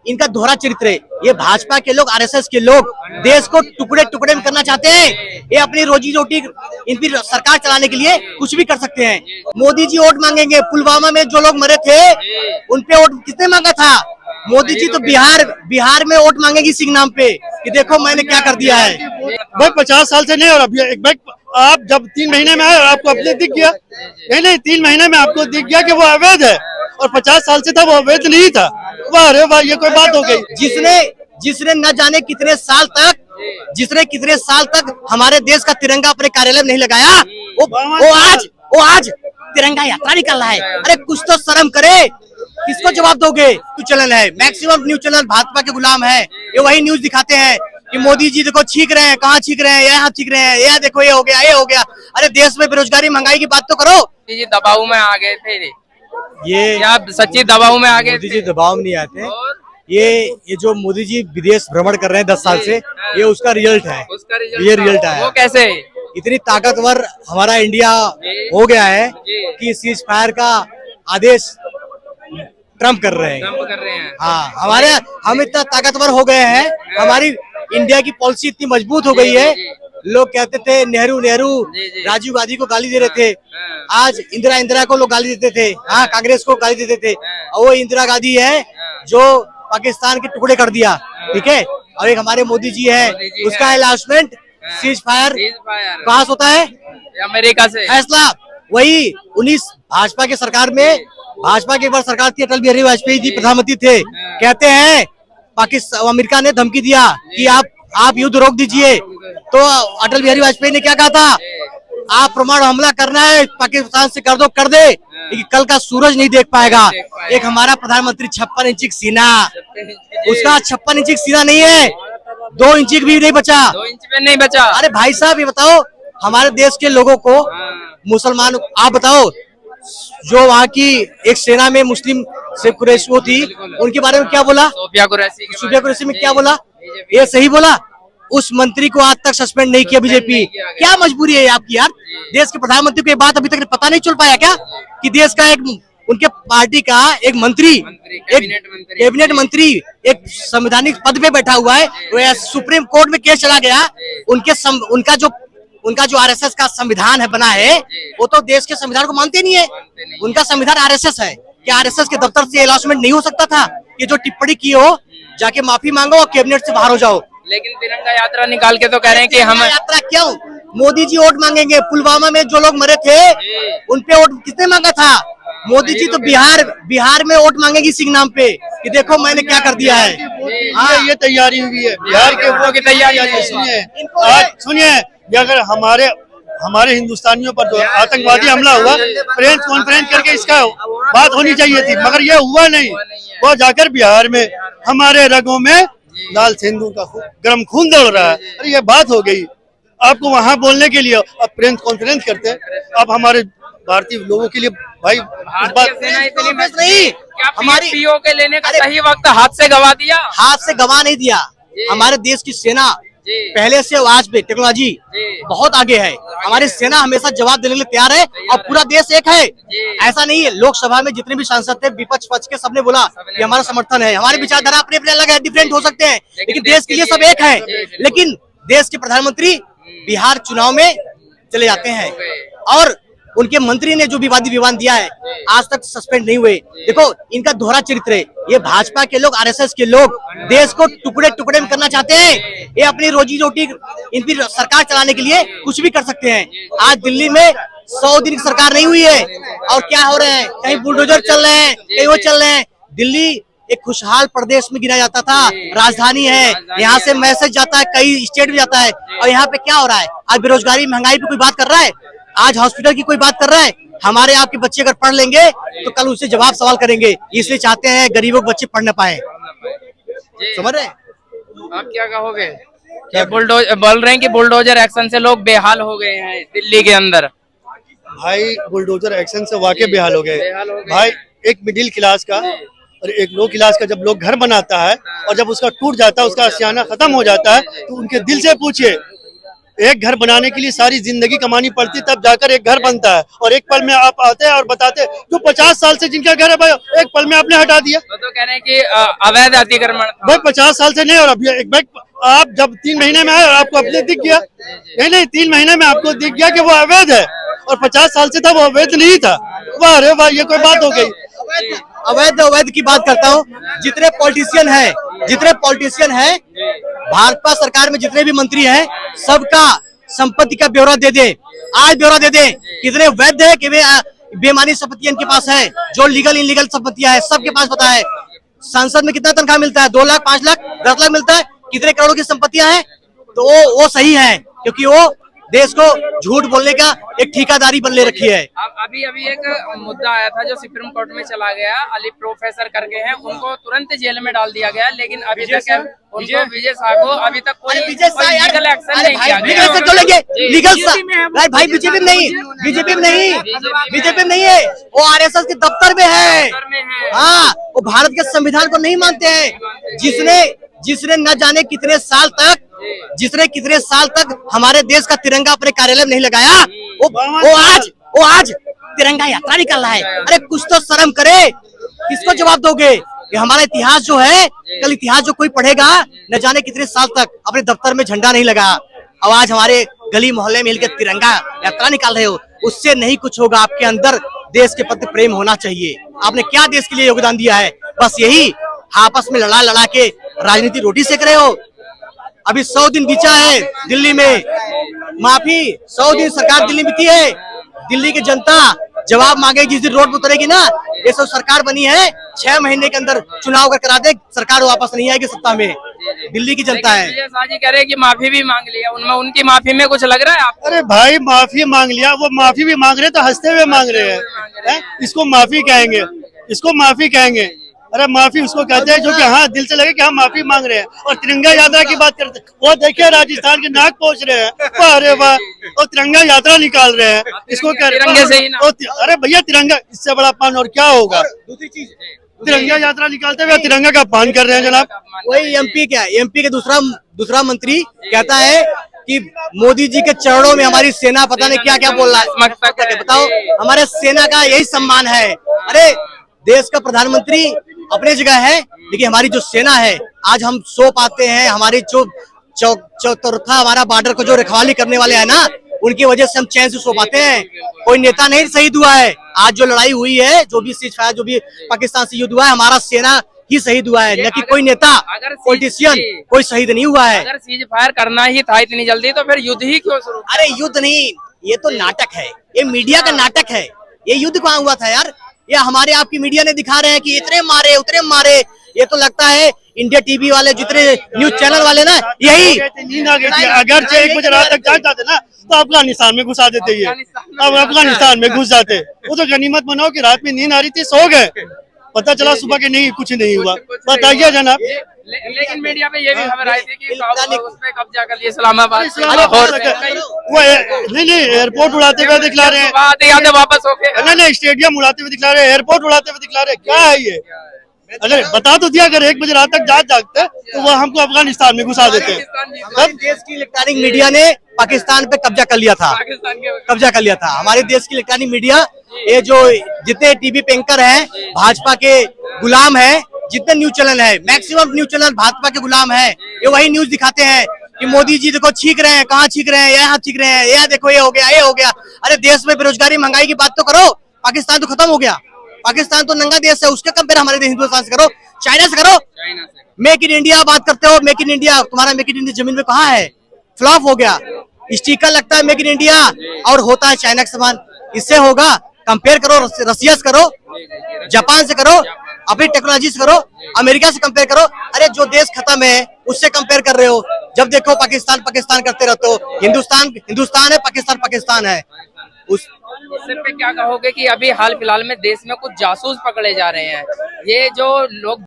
इनका दोहरा चरित्र है। ये भाजपा के लोग, आरएसएस के लोग देश को टुकड़े टुकड़े में करना चाहते हैं। ये अपनी रोजी रोटी, इनकी सरकार चलाने के लिए कुछ भी कर सकते हैं। मोदी जी वोट मांगेंगे। पुलवामा में जो लोग मरे थे उनपे वोट किसने मांगा था? मोदी जी तो बिहार में वोट मांगेगी सिंह नाम पे कि देखो मैंने क्या कर दिया है। भाई 50 साल से नहीं हो रहा। एक भाई आप जब 3 महीने में आए और आपको अपने दिख गया, नहीं 3 महीने में आपको दिख गया कि वो अवैध है, और 50 साल से था वो अवैध नहीं था। वाह रे वाह, ये कोई बात हो गई। जिसने न जाने कितने साल तक हमारे देश का तिरंगा अपने कार्यालय में नहीं लगाया, वो आज तिरंगा यात्रा निकल रहा है। अरे कुछ तो शर्म करे। किसको जवाब दोगे? न्यूज चैनल है, मैक्सिमम न्यूज चैनल भाजपा के गुलाम है। ये वही न्यूज दिखाते हैं कि मोदी जी देखो छींक रहे हैं, कहाँ छींक रहे हैं, यहाँ छींक रहे हैं, यह देखो ये हो गया, ये हो गया। अरे देश में बेरोजगारी, महंगाई की बात तो करो। जी दबाव में आ गए थे ये क्या सच्ची दबाव में आ गए? मोदी जी दबाव में नहीं आते। ये जो मोदी जी विदेश भ्रमण कर रहे हैं 10 साल से, ये उसका रिजल्ट है। ये रिजल्ट है। वो कैसे? इतनी ताकतवर हमारा इंडिया हो गया है कि सीज फायर का आदेश ट्रम्प कर रहे हैं। हाँ, हम इतना ताकतवर हो गए हैं, हमारी इंडिया की पॉलिसी इतनी मजबूत हो गई है। लोग कहते थे नेहरू राजीव गांधी को गाली दे रहे थे, आज इंदिरा को लोग गाली देते थे। हाँ, कांग्रेस को गाली देते थे। और वो इंदिरा गांधी है जो पाकिस्तान के टुकड़े कर दिया, ठीक है। और एक हमारे मोदी जी है, उसका अनाउंसमेंट सीज फायर कहाँ होता है? अमेरिका से फैसला। वही 19 भाजपा के सरकार में, भाजपा की एक बार सरकार थी, अटल बिहारी वाजपेयी जी प्रधानमंत्री थे। कहते हैं पाकिस्तान, अमेरिका ने धमकी दिया कि आप युद्ध रोक दीजिए, तो अटल बिहारी वाजपेयी ने क्या कहा था? आप परमाणु हमला करना है पाकिस्तान से कर दो, कर दे, लेकिन कल का सूरज नहीं देख पाएगा। एक हमारा प्रधानमंत्री 56 इंची सीना, उसका 56 इंची सीना नहीं है, 2 इंची भी नहीं बचा। 2 इंच में नहीं बचा। अरे भाई साहब, ये बताओ हमारे देश के लोगों को, मुसलमान, आप बताओ, जो वहाँ की एक सेना में मुस्लिम से कुरैशी वो थी, उनके बारे में क्या बोला? सूफिया कुरैशी में क्या बोला? ये सही बोला? उस मंत्री को आज तक सस्पेंड नहीं किया बीजेपी। क्या मजबूरी है आपकी यार? देश के प्रधानमंत्री को ये बात अभी तक पता नहीं चल पाया क्या कि देश का एक, उनके पार्टी का एक मंत्री, एक कैबिनेट मंत्री, एक संवैधानिक पद पे बैठा हुआ है, वो सुप्रीम कोर्ट में केस चला गया। उनका जो आरएसएस का संविधान है बना है, वो तो देश के संविधान को मानते नहीं है। उनका संविधान आरएसएस है। क्या आरएसएस के दफ्तर से अनाउंसमेंट नहीं हो सकता था कि जो टिप्पणी की हो जाके माफी मांगो और कैबिनेट से बाहर हो जाओ? लेकिन तिरंगा यात्रा निकाल के तो कह रहे हैं कि हम यात्रा क्यों? मोदी जी वोट मांगेंगे। पुलवामा में जो लोग मरे थे उनपे वोट किसने मांगा था? मोदी जी तो बिहार में वोट मांगेगी सिंह नाम पे कि देखो मैंने क्या कर दिया है। हाँ, ये तैयारी हुई है बिहार के वोटों की तैयारी। सुनिए, अगर हमारे हिंदुस्तानियों पर जो आतंकवादी हमला हुआ, प्रेस कॉन्फ्रेंस करके इसका बात होनी चाहिए थी, मगर ये हुआ नहीं। वो जाकर बिहार में हमारे रगों में लाल सिंधु का गर्म खून दौड़ रहा है। अरे ये बात हो गई। आपको वहाँ बोलने के लिए अब प्रेस कॉन्फ्रेंस करते हैं। अब हमारे भारतीय लोगों के लिए भाई नहीं, हमारी पीओ के लेने का सही वक्त हाथ से गवा नहीं दिया। हमारे देश की सेना पहले से आज पे टेक्नोलॉजी बहुत आगे है। हमारी सेना हमेशा जवाब देने के लिए तैयार है और पूरा देश एक है। ऐसा नहीं है, लोकसभा में जितने भी सांसद थे विपक्ष पक्ष के, सबने बोला कि हमारा समर्थन है। हमारी विचारधारा अपने अपने अलग है, डिफरेंट हो सकते हैं, लेकिन देश के लिए सब एक है। लेकिन देश के प्रधानमंत्री बिहार चुनाव में चले जाते हैं और उनके मंत्री ने जो विवादी विवाद दिया है आज तक सस्पेंड नहीं हुए। देखो इनका दोहरा चरित्र है। ये भाजपा के लोग, आरएसएस के लोग देश को टुकड़े टुकड़े में करना चाहते हैं। ये अपनी रोजी रोटी, इनकी सरकार चलाने के लिए कुछ भी कर सकते हैं। आज दिल्ली में 100 दिन की सरकार नहीं हुई है और क्या हो रहे हैं? कहीं बुलडोजर चल रहे हैं, कहीं वो चल रहे हैं। दिल्ली एक खुशहाल प्रदेश में गिना जाता था, राजधानी है, यहाँ से मैसेज जाता है, कई स्टेट में जाता है। और यहाँ पे क्या हो रहा है? आज बेरोजगारी, महंगाई पे कोई बात कर रहा है? आज हॉस्पिटल की कोई बात कर रहा है? हमारे आपके बच्चे अगर पढ़ लेंगे तो कल उससे जवाब सवाल करेंगे। इसलिए चाहते हैं गरीबों के बच्चे पढ़ न पाए। समझ रहे हैं? आप क्या कहोगे? क्या बोल रहे हैं कि बुलडोजर एक्शन से लोग बेहाल हो गए हैं दिल्ली के अंदर? भाई बुलडोजर एक्शन से वाकई बेहाल हो गए भाई। एक मिडिल क्लास का और एक लो क्लास का जब लोग घर बनाता है और जब उसका टूट जाता है, उसका आशियाना खत्म हो जाता है, तो उनके दिल से पूछिए एक घर बनाने के लिए सारी जिंदगी कमानी पड़ती, तब जाकर एक घर बनता है। और एक पल में आप आते हैं और बताते जो 50 साल से जिनका घर है भाई, एक पल में आपने हटा दिया। तो कह रहे हैं कि अवैध अतिक्रमण था। भाई 50 साल से नहीं, और अभी एक भाई आप जब 3 महीने में आए और आपको अपने दिख गया, नहीं 3 महीने में आपको दिख गया कि वो अवैध है, और 50 साल से था वो अवैध नहीं था। वाह अरे वाह, ये कोई बात हो गई। अवैध की बात करता हूँ। जितने पॉलिटिशियन है भाजपा सरकार में, जितने भी मंत्री हैं, सबका संपत्ति का ब्यौरा दे दे, आज ब्यौरा दे दे, कितने वैध है कि बेमानी संपत्तियां इनके पास है, जो लीगल इनलीगल संपत्तियां है सबके पास पता है। सांसद में कितना तनख्वाह मिलता है? 2 लाख, 5 लाख, 10 लाख मिलता है। कितने करोड़ों की संपत्तियां हैं? तो वो सही है, क्योंकि वो देश को झूठ बोलने का एक ठेकेदारी बन ले रखी है। अभी एक मुद्दा आया था जो सुप्रीम कोर्ट में चला गया, अली प्रोफेसर करके हैं, उनको तुरंत जेल में डाल दिया गया, लेकिन अभी तक उनको विजय शाह को अभी तक कोई लीगल एक्शन नहीं किया गया। भाई बीजेपी में नहीं है, वो आरएसएस के दफ्तर में है। हाँ, वो भारत के संविधान को नहीं मानते हैं। जिसने न जाने कितने साल तक हमारे देश का तिरंगा अपने कार्यालय में नहीं लगाया, वो आज तिरंगा यात्रा निकल रहा है। अरे कुछ तो शर्म करे, किसको जवाब दोगे? ये हमारा इतिहास जो है, कल इतिहास जो कोई पढ़ेगा, न जाने कितने साल तक अपने दफ्तर में झंडा नहीं लगा, अब आज हमारे गली मोहल्ले में मिलकर तिरंगा यात्रा निकाल रहे हो। उससे नहीं कुछ होगा। आपके अंदर देश के प्रति प्रेम होना चाहिए। आपने क्या देश के लिए योगदान दिया है? बस यही आपस में लड़ा के राजनीति रोटी सेक रहे हो। अभी 100 दिन बीचा है दिल्ली में, माफी 100 दिन सरकार दिल्ली में की है। दिल्ली की जनता जवाब मांगे, जिस दिन रोड पर उतरेगी ना, ये सब सरकार बनी है, 6 महीने के अंदर चुनाव कर करा दे, सरकार वापस नहीं आएगी सत्ता में। दिल्ली की जनता है। विजय शाह जी कह रहे हैं कि माफी भी मांग लिया, उनमें उनकी माफी में कुछ लग रहा है आपको? अरे भाई माफी मांग लिया, वो माफी भी मांग रहे तो हंसते हुए मांग रहे हैं। इसको माफी कहेंगे, इसको माफी कहेंगे। अरे माफी उसको कहते हैं जो कि हाँ दिल से लगे कि हम माफी मांग रहे हैं। और तिरंगा यात्रा की बात करते हैं, वो देखिए राजस्थान के नाक पहुंच रहे हैं, अरे वाह, और तिरंगा यात्रा निकाल रहे हैं। इसको कह तिरंगे से ही ना। अरे भैया तिरंगा, इससे बड़ा पान और क्या होगा? दूसरी चीज, तिरंगा यात्रा निकालते हुए तिरंगा का पान कर रहे हैं जनाब। वही एमपी के दूसरा मंत्री कहता है कि मोदी जी के चरणों में हमारी सेना, पता नहीं क्या क्या बोल रहा है। बताओ, हमारे सेना का यही सम्मान है। अरे देश का प्रधानमंत्री अपने जगह है, लेकिन हमारी जो सेना है, आज हम सो पाते हैं। हमारी जो चौतरफा हमारा बॉर्डर को जो रखवाली करने वाले हैं ना, उनकी वजह से हम चैन से सो पाते हैं। कोई नेता नहीं शहीद हुआ है। आज जो लड़ाई हुई है, जो भी सीजफायर, जो भी पाकिस्तान से युद्ध हुआ है, हमारा सेना ही शहीद हुआ है, न कि कोई नेता, पॉलिटिशियन कोई शहीद नहीं हुआ है। अगर सीज फायर करना ही था इतनी जल्दी, तो फिर युद्ध ही क्यों शुरू? अरे युद्ध नहीं, ये तो नाटक है, ये मीडिया का नाटक है। ये युद्ध कहाँ हुआ था यार? ये हमारे आपकी मीडिया ने दिखा रहे हैं कि इतने मारे उतने मारे। ये तो लगता है इंडिया टीवी वाले, जितने न्यूज चैनल वाले ना, यही नींद आ गई थी। अगर 1 बजे रात तक जाग जाते ना, तो अफगानिस्तान में घुसा देते। ये अब अफगानिस्तान में घुस जाते। वो तो गनीमत बनाओ कि रात में नींद आ रही थी, सो गए, पता चला सुबह के नहीं, कुछ नहीं हुआ। बताइए जनाब। लेकिन मीडिया पे ये भी खबर आई थी कि उस पे कब्जा कर लिया इस्लामाबाद। वो नहीं एयरपोर्ट उड़ाते हुए दिखला रहे हैं, वापस होके नहीं स्टेडियम उड़ाते हुए दिखला रहे हैं, एयरपोर्ट उड़ाते हुए दिखला रहे हैं। क्या है ये? अगर बता तो दिया, अगर 1 बजे रात तक जागते तो वो हमको अफगानिस्तान में घुसा देते। हमारे देश की इलेक्ट्रॉनिक मीडिया ने पाकिस्तान पे कब्जा कर लिया था। हमारे देश की इलेक्ट्रॉनिक मीडिया, ये जो जितने टीवी पे एंकर हैं, भाजपा के गुलाम हैं। जितने न्यूज चैनल है, मैक्सिमम न्यूज चैनल भाजपा के गुलाम है। ये वही न्यूज दिखाते हैं कि मोदी जी देखो छींक रहे हैं, कहाँ छींक रहे हैं, यहाँ छींक रहे हैं, यह देखो ये हो गया, ये हो गया। अरे देश में बेरोजगारी महंगाई की बात तो करो। पाकिस्तान तो खत्म हो गया, पाकिस्तान तो नंगा देश है, उसके कंपेयर हमारे हिंदुस्तान से करो, चाइना से करो। मेक इन इंडिया बात करते हो, मेक इन इंडिया, तुम्हारा मेक इन इंडिया जमीन में कहाँ है? फ्लॉप हो गया। स्टिकर लगता है मेक इन इंडिया और होता है चाइना का सामान। इससे होगा? कंपेयर करो, रसिया से करो, जापान से करो, अपनी टेक्नोलॉजी से करो, अमेरिका से कंपेयर करो। अरे जो देश खत्म है उससे कंपेयर कर रहे हो। जब देखो पाकिस्तान पाकिस्तान करते रहते हो। हिंदुस्तान है, पाकिस्तान है। उस पे क्या कहोगे कि अभी हाल फिलहाल में देश में कुछ जासूस पकड़े जा रहे हैं? ये जो लोग